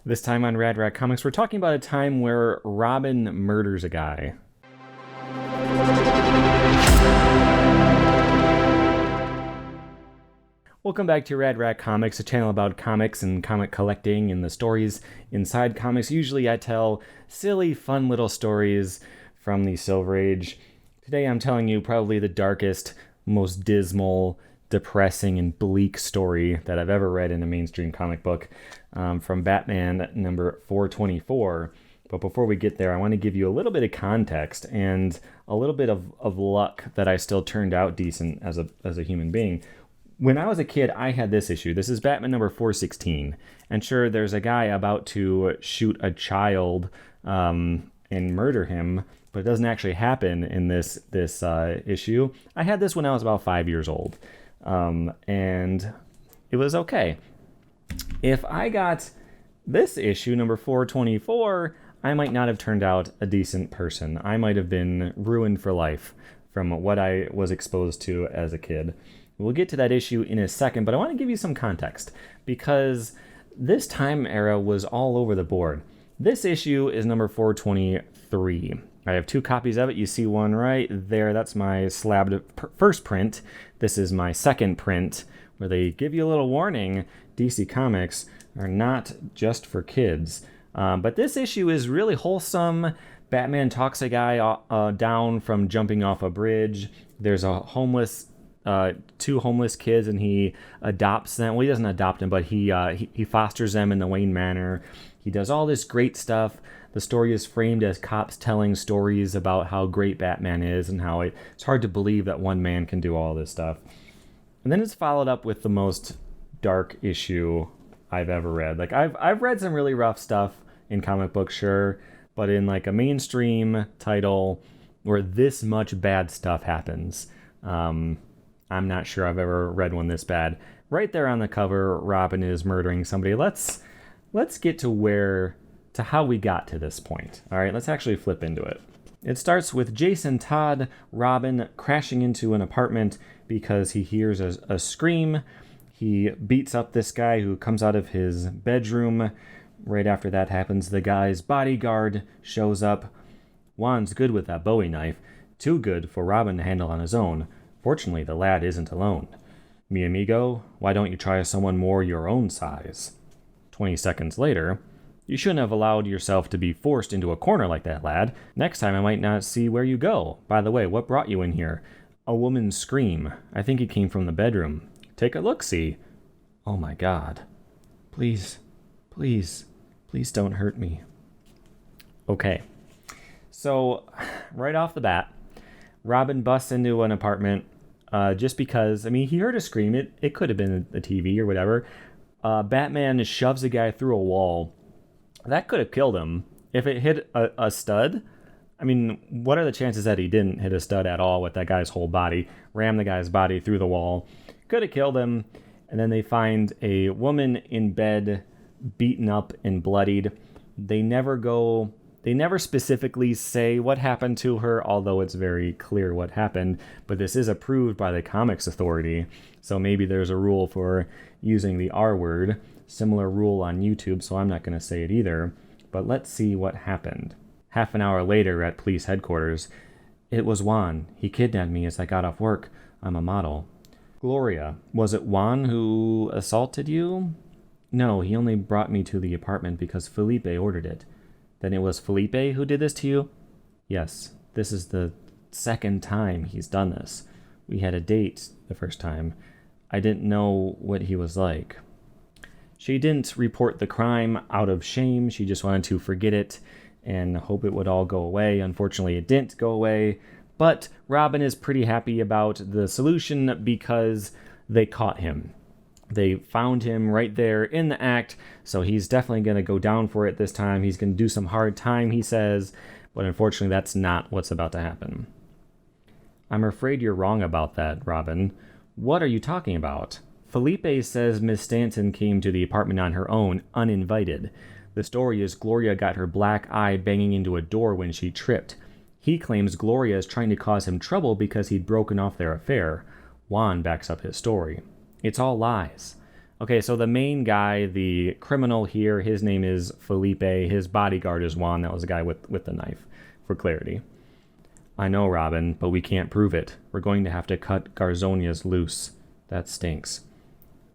This time on Rad Rat Comics, we're talking about a time where Robin murders a guy. Welcome back to Rad Rat Comics, a channel about comics and comic collecting and the stories inside comics. Usually I tell silly, fun little stories from the Silver Age. Today I'm telling you probably the darkest, most dismal, depressing, and bleak story that I've ever read in a mainstream comic book from Batman number 424. But before we get there, I want to give you a little bit of context and a little bit of luck that I still turned out decent as a human being. When I was a kid, I had this issue. This is Batman number 416. And sure, there's a guy about to shoot a child and murder him, but it doesn't actually happen in this issue. I had this when I was about 5 years old. And it was okay. If I got this issue, number 424, I might not have turned out a decent person. I might have been ruined for life from what I was exposed to as a kid. We'll get to that issue in a second, but I want to give you some context because this time era was all over the board. This issue is number 423. I have two copies of it. You see one right there. That's my slabbed first print. This is my second print where they give you a little warning. DC Comics are not just for kids. But this issue is really wholesome. Batman talks a guy down from jumping off a bridge. There's two homeless kids, and he adopts them. Well, he doesn't adopt them, but he fosters them in the Wayne Manor. He does all this great stuff. The story is framed as cops telling stories about how great Batman is and how it's hard to believe that one man can do all this stuff. And then it's followed up with the most dark issue I've ever read. Like I've read some really rough stuff in comic books, sure, but in like a mainstream title where this much bad stuff happens, I'm not sure I've ever read one this bad. Right there on the cover, Robin is murdering somebody. Let's get to how we got to this point. All right, let's actually flip into it. It starts with Jason Todd Robin crashing into an apartment because he hears a scream. He beats up this guy who comes out of his bedroom. Right after that happens, the guy's bodyguard shows up. Juan's good with that Bowie knife. Too good for Robin to handle on his own. Fortunately, the lad isn't alone. Mi amigo, why don't you try someone more your own size? 20 seconds later, you shouldn't have allowed yourself to be forced into a corner like that, lad. Next time I might not see where you go. By the way, what brought you in here? A woman's scream. I think it came from the bedroom. Take a look-see. Oh my God. Please don't hurt me. Okay. So, right off the bat, Robin busts into an apartment just because, he heard a scream. It could have been the TV or whatever. Batman shoves a guy through a wall. That could have killed him. If it hit a stud, what are the chances that he didn't hit a stud at all with that guy's whole body? Ram the guy's body through the wall. Could have killed him. And then they find a woman in bed, beaten up and bloodied. They never specifically say what happened to her, although it's very clear what happened. But this is approved by the Comics Authority, so maybe there's a rule for using the R word. Similar rule on YouTube, so I'm not going to say it either. But let's see what happened. Half an hour later at police headquarters, it was Juan. He kidnapped me as I got off work. I'm a model. Gloria, was it Juan who assaulted you? No, he only brought me to the apartment because Felipe ordered it. Then it was Felipe who did this to you? Yes, this is the second time he's done this. We had a date the first time. I didn't know what he was like. She didn't report the crime out of shame. She just wanted to forget it and hope it would all go away. Unfortunately, it didn't go away. But Robin is pretty happy about the solution because they caught him. They found him right there in the act, so he's definitely going to go down for it this time. He's going to do some hard time, he says, but unfortunately that's not what's about to happen. I'm afraid you're wrong about that, Robin. What are you talking about? Felipe says Miss Stanton came to the apartment on her own, uninvited. The story is Gloria got her black eye banging into a door when she tripped. He claims Gloria is trying to cause him trouble because he'd broken off their affair. Juan backs up his story. It's all lies. Okay, so the main guy, the criminal here, his name is Felipe. His bodyguard is Juan. That was the guy with the knife, for clarity. I know, Robin, but we can't prove it. We're going to have to cut Garzonias loose. That stinks.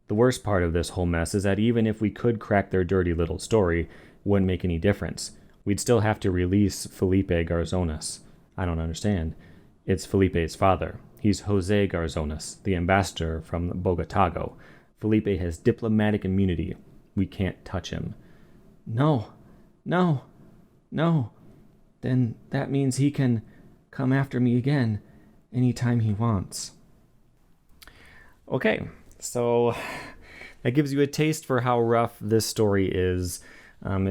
The worst part of this whole mess is that even if we could crack their dirty little story, it wouldn't make any difference. We'd still have to release Felipe Garzonas. I don't understand. It's Felipe's father. He's Jose Garzonas, the ambassador from Bogotago. Felipe has diplomatic immunity. We can't touch him. No. Then that means he can come after me again anytime he wants. Okay, so that gives you a taste for how rough this story is.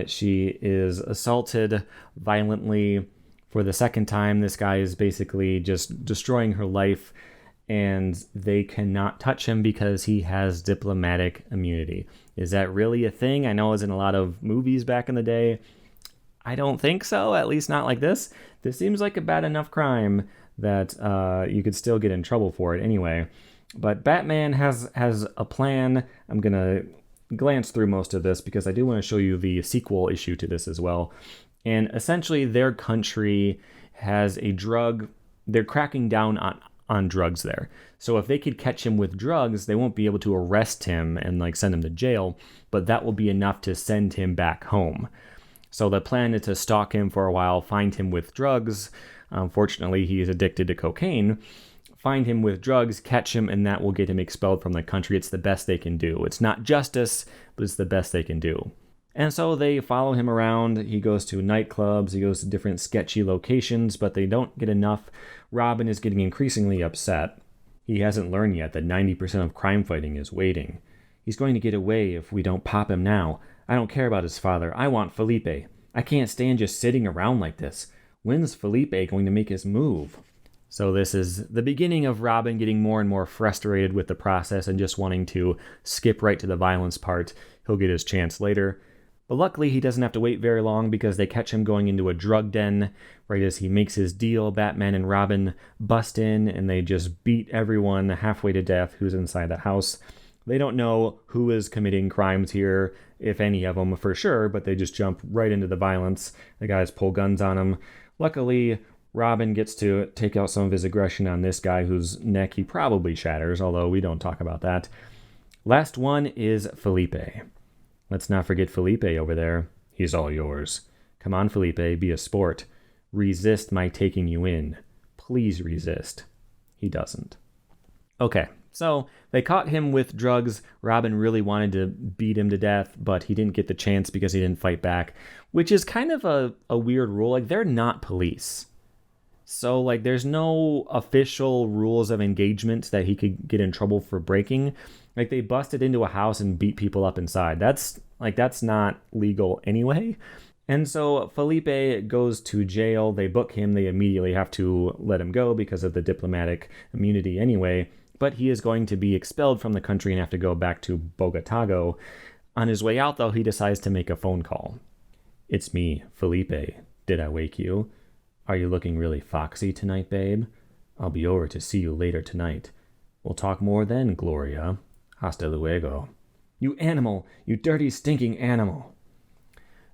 She is assaulted violently for the second time. This guy is basically just destroying her life, and they cannot touch him because he has diplomatic immunity. Is that really a thing? I know it was in a lot of movies back in the day. I don't think so, at least not like this. This seems like a bad enough crime that you could still get in trouble for it anyway. But Batman has a plan. I'm going to glance through most of this because I do want to show you the sequel issue to this as well. And essentially their country has a drug. They're cracking down on drugs there. So if they could catch him with drugs, they won't be able to arrest him and send him to jail, but that will be enough to send him back home. So the plan is to stalk him for a while, find him with drugs. Unfortunately, he is addicted to cocaine. Find him with drugs, catch him, and that will get him expelled from the country. It's the best they can do. It's not justice, but it's the best they can do. And so they follow him around. He goes to nightclubs. He goes to different sketchy locations, but they don't get enough. Robin is getting increasingly upset. He hasn't learned yet that 90% of crime fighting is waiting. He's going to get away if we don't pop him now. I don't care about his father. I want Felipe. I can't stand just sitting around like this. When's Felipe going to make his move? So this is the beginning of Robin getting more and more frustrated with the process and just wanting to skip right to the violence part. He'll get his chance later. But luckily, he doesn't have to wait very long because they catch him going into a drug den. Right as he makes his deal, Batman and Robin bust in and they just beat everyone halfway to death who's inside the house. They don't know who is committing crimes here, if any of them for sure, but they just jump right into the violence. The guys pull guns on him. Luckily, Robin gets to take out some of his aggression on this guy whose neck he probably shatters, although we don't talk about that. Last one is Felipe. Let's not forget Felipe over there. He's all yours. Come on, Felipe, be a sport. Resist my taking you in. Please resist. He doesn't. Okay, so they caught him with drugs. Robin really wanted to beat him to death, but he didn't get the chance because he didn't fight back, which is kind of a weird rule. They're not police. So, there's no official rules of engagement that he could get in trouble for breaking. They busted into a house and beat people up inside. That's not legal anyway. And so Felipe goes to jail. They book him. They immediately have to let him go because of the diplomatic immunity anyway. But he is going to be expelled from the country and have to go back to Bogotago. On his way out, though, he decides to make a phone call. It's me, Felipe. Did I wake you? Are you looking really foxy tonight, babe? I'll be over to see you later tonight. We'll talk more then, Gloria. Hasta luego. You animal! You dirty, stinking animal!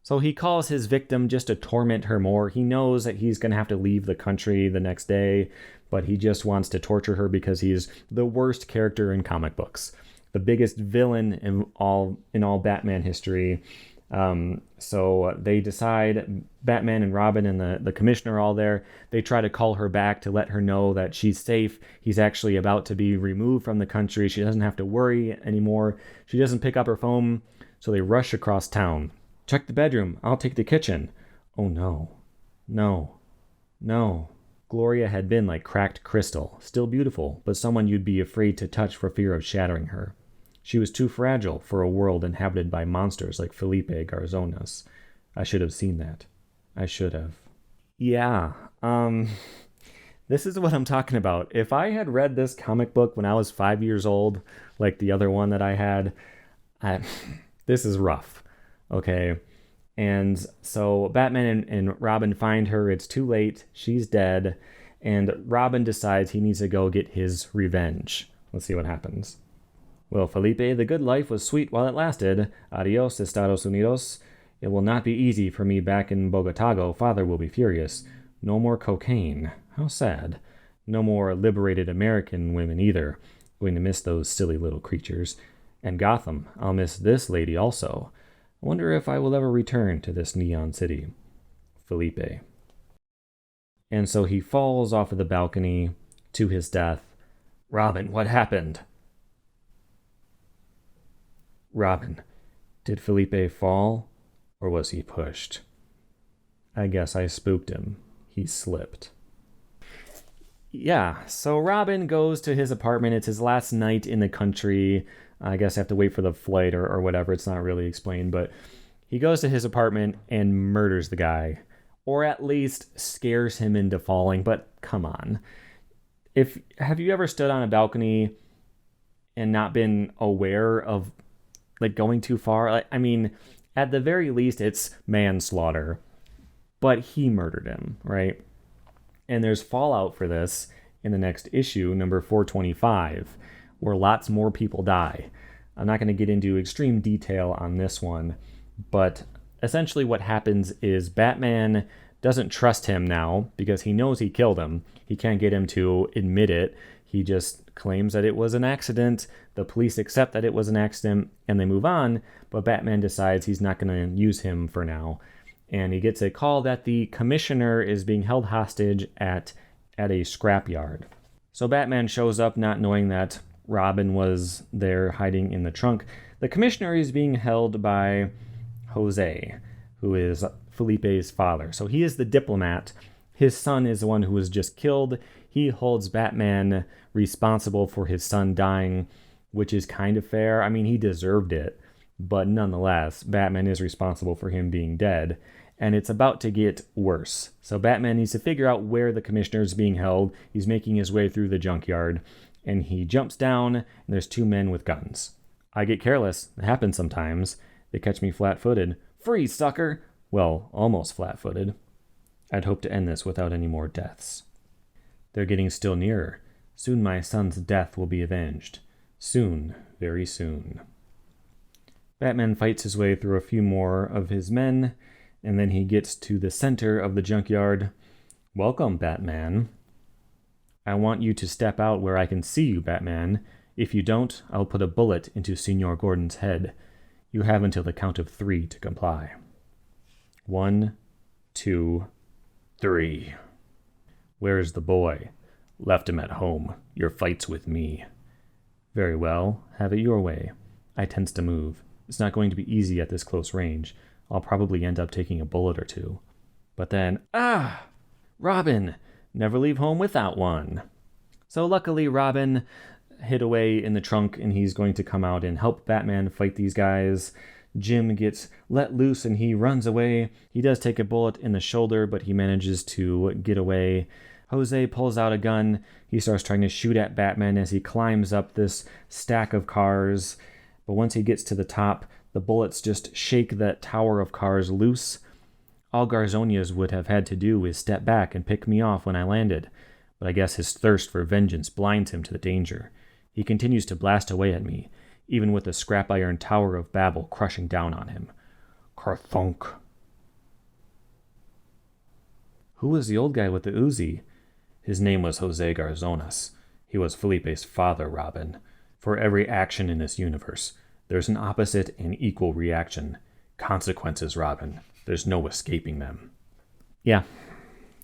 So he calls his victim just to torment her more. He knows that he's going to have to leave the country the next day, but he just wants to torture her because he's the worst character in comic books. The biggest villain in all Batman history. So they decide, Batman and Robin and the commissioner are all there. They try to call her back to let her know that she's safe. He's actually about to be removed from the country. She doesn't have to worry anymore. She doesn't pick up her phone, so they rush across town. Check the bedroom. I'll take the kitchen. Oh no. No. Gloria had been like cracked crystal, still beautiful, but someone you'd be afraid to touch for fear of shattering her. She was too fragile for a world inhabited by monsters like Felipe Garzonas. I should have seen that. I should have. Yeah, this is what I'm talking about. If I had read this comic book when I was 5 years old, like the other one that I had, this is rough, okay? And so Batman and Robin find her. It's too late. She's dead. And Robin decides he needs to go get his revenge. Let's see what happens. Well, Felipe, the good life was sweet while it lasted. Adios, Estados Unidos. It will not be easy for me back in Bogotago. Father will be furious. No more cocaine. How sad. No more liberated American women either. Going to miss those silly little creatures. And Gotham. I'll miss this lady also. I wonder if I will ever return to this neon city. Felipe. And so he falls off of the balcony to his death. Robin, what happened? Robin, did Felipe fall, or was he pushed? I guess I spooked him. He slipped. Yeah, so Robin goes to his apartment. It's his last night in the country. I guess I have to wait for the flight or whatever. It's not really explained, but he goes to his apartment and murders the guy. Or at least scares him into falling, but come on. Have you ever stood on a balcony and not been aware of going too far? I mean, at the very least, it's manslaughter. But he murdered him, right? And there's fallout for this in the next issue, number 425, where lots more people die. I'm not going to get into extreme detail on this one, but essentially what happens is Batman doesn't trust him now because he knows he killed him. He can't get him to admit it. He just claims that it was an accident. The police accept that it was an accident and they move on, but Batman decides he's not going to use him for now. And he gets a call that the commissioner is being held hostage at a scrapyard. So Batman shows up not knowing that Robin was there hiding in the trunk. The commissioner is being held by Jose, who is Felipe's father. So he is the diplomat. His son is the one who was just killed. He holds Batman responsible for his son dying, which is kind of fair. I mean, he deserved it. But nonetheless, Batman is responsible for him being dead. And it's about to get worse. So Batman needs to figure out where the commissioner is being held. He's making his way through the junkyard. And he jumps down, and there's two men with guns. I get careless. It happens sometimes. They catch me flat-footed. Freeze, sucker! Well, almost flat-footed. I'd hope to end this without any more deaths. They're getting still nearer. Soon my son's death will be avenged. Soon, very soon. Batman fights his way through a few more of his men, and then he gets to the center of the junkyard. Welcome, Batman. I want you to step out where I can see you, Batman. If you don't, I'll put a bullet into Senor Gordon's head. You have until the count of 3 to comply. 1, 2, 3. Where's the boy? Left him at home. Your fight's with me. Very well. Have it your way. I tense to move. It's not going to be easy at this close range. I'll probably end up taking a bullet or two. But then, Robin! Never leave home without one. So luckily, Robin hid away in the trunk, and he's going to come out and help Batman fight these guys. Jim gets let loose, and he runs away. He does take a bullet in the shoulder, but he manages to get away. Jose pulls out a gun. He starts trying to shoot at Batman as he climbs up this stack of cars. But once he gets to the top, the bullets just shake that tower of cars loose. All Garzonia's would have had to do is step back and pick me off when I landed. But I guess his thirst for vengeance blinds him to the danger. He continues to blast away at me, even with the scrap iron Tower of Babel crushing down on him. Karthunk. Who was the old guy with the Uzi? His name was Jose Garzonas. He was Felipe's father, Robin. For every action in this universe, there's an opposite and equal reaction. Consequences, Robin. There's no escaping them. Yeah.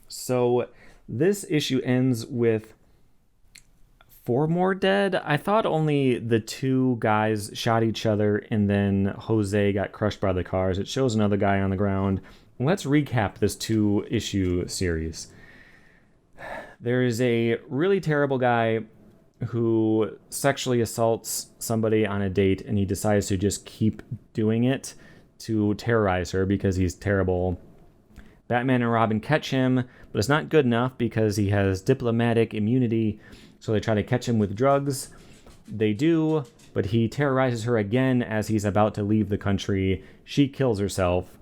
So this issue ends with 4 more dead. I thought only the 2 guys shot each other and then Jose got crushed by the cars. It shows another guy on the ground. Let's recap this 2-issue series. There is a really terrible guy who sexually assaults somebody on a date, and he decides to just keep doing it to terrorize her because he's terrible. Batman and Robin catch him, but it's not good enough because he has diplomatic immunity, so they try to catch him with drugs. They do, but he terrorizes her again as he's about to leave the country. She kills herself.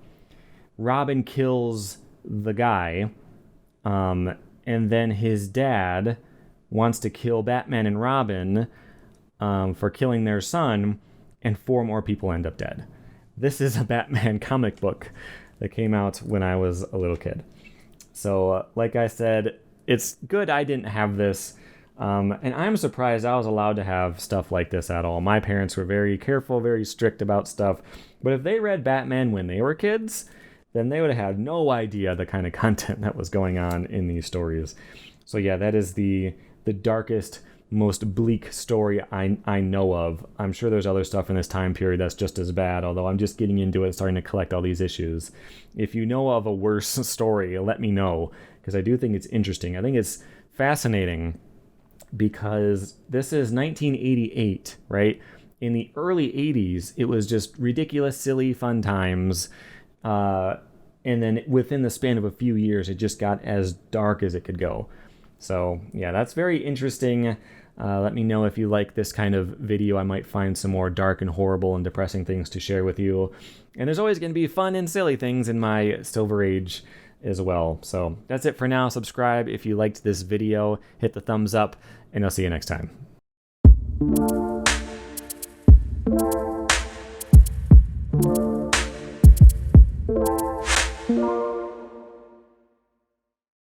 Robin kills the guy, and then his dad wants to kill Batman and Robin, for killing their son, and 4 more people end up dead. This is a Batman comic book that came out when I was a little kid. So, like I said, it's good I didn't have this. And I'm surprised I was allowed to have stuff like this at all. My parents were very careful, very strict about stuff. But if they read Batman when they were kids, then they would have had no idea the kind of content that was going on in these stories. So yeah, that is the darkest, most bleak story I know of. I'm sure there's other stuff in this time period that's just as bad, although I'm just getting into it, starting to collect all these issues. If you know of a worse story, let me know, because I do think it's interesting. I think it's fascinating because this is 1988, right? In the early 80s, it was just ridiculous, silly, fun times. And then within the span of a few years, it just got as dark as it could go. So yeah, that's very interesting. Let me know if you like this kind of video. I might find some more dark and horrible and depressing things to share with you. And there's always going to be fun and silly things in my Silver Age as well. So that's it for now. Subscribe if you liked this video, hit the thumbs up, and I'll see you next time.